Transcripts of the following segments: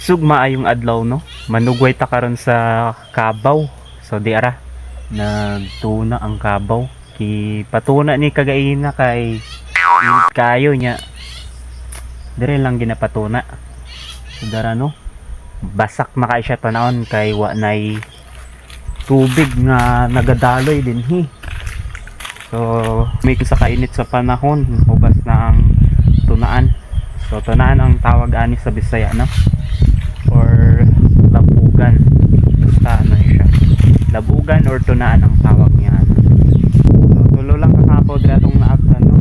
Sugma ayong adlaw no. Manugway ta karon sa Kabaw. So di ara nagtuna ang Kabaw. Ki patuna ni kagaina kay init kayo nya. Dire lang ginapatuna. So dara no. Basak makay siya tanawon kay wa nay tubig nga nagadaloy dinhi. So may sa kainit sa panahon, hubas na ang tunaan. So tunaan ang tawag ani sa Bisaya no. Or labugan, basta ano siya, labugan or tunaan ang tawag niya. So tulo lang kakabaw dira tong naagtan no.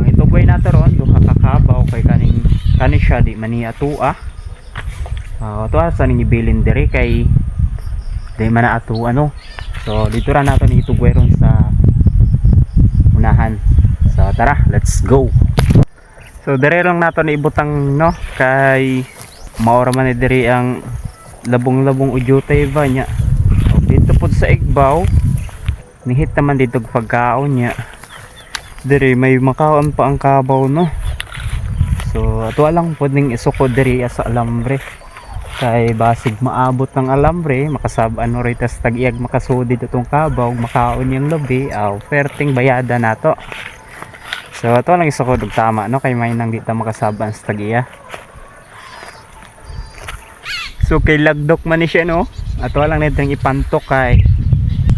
Ang itugway nato ron duha ka kabaw kay kani siya di maniya tua. Tua sa ning ibilin diri kay di man na ato ano. So dito ra nato ni itugway ron sa unahan. So tara, let's go. So dire lang nato ni ibutang no kay maura man diri ang labong-labong udyutay ba nya. Dito pud sa Igbaw nihit naman dito pagkaon nya. Diri may makaon pa ang kabaw no. So ato lang pud ning isuko diri sa alambre. Kay basig maabot ng alambre makasab-an no tas tag-iyag makasudi ditong kabaw makaon yang labi perting bayada nato. So ato lang isuko dug tama no kay may nang dito makasaban sa tag-iya. So kay lagdok man ni siya no. Ato lang nitong ipantok kay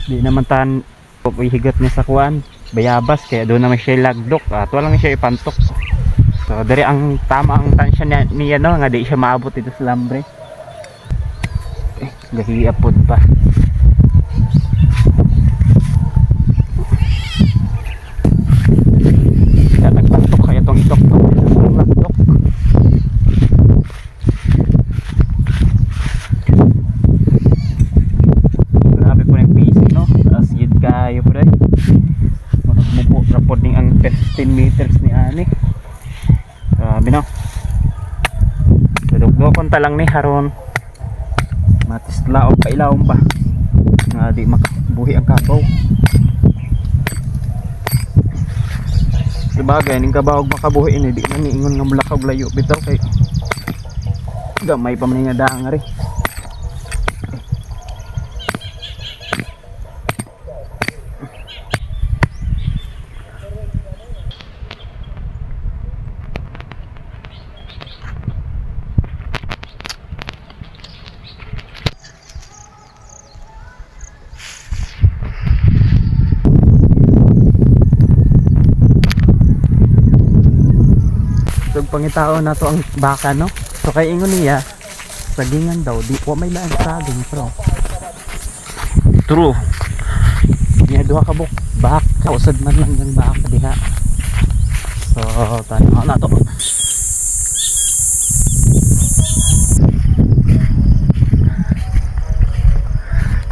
di naman tan higot ni sa kuan bayabas kaya doon naman siya lagdok. Ato lang siya ipantok. So dari ang tama ang tansya niya no nga di siya maabot dito sa lambre. Gahiapod pa. Kaya nagpantok kaya tong itok-tok ang lagdok. Kayo po rin magmubo rapod ning ang 15 meters ni ani. Grabe no. Dugdokon ta lang ni haron matisla o kailawon ba nga di makabuhi ang kabaw. Sabagay ning kabaw makabuhi ni di man niingon nga mulakaw layo bitaw kay gamay pa man nga daang ri. So pangitao na to ang baka no. So kay ingon niya sagingan daw di wa may laan saging pro. True. Niya duha ka buk baka usad man lang yung baka diha. So tanaw na to.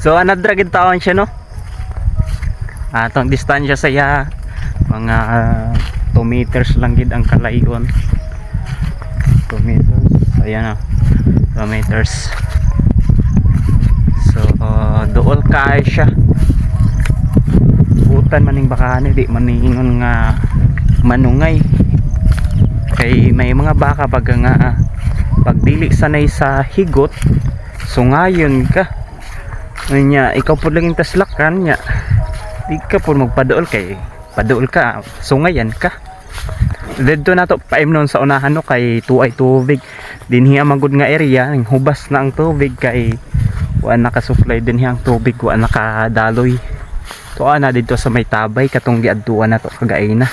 So anadra gid taon siya no. Atong distansya saya mga 2 meters lang gid ang kalayon. 2 meters. Ayan na. 2 meters. So dool kay siya. Butan maning bakane di maningon nga manungay. Kay may mga baka baga nga pagdili sanay sa higot sungayon ka. Nya ikaw pud lang taslakan nya. Di ka pud magpaduol kay paduol ka sungayan ka. Dito na to paimnon sa unahan no kay tuay tubig dinhi ang magud nga area hubas na ang tubig kay wa nakasupply dinhi ang tubig wa nakadaloy. To ana dito sa may tabay katong giadtuan na to kagaina.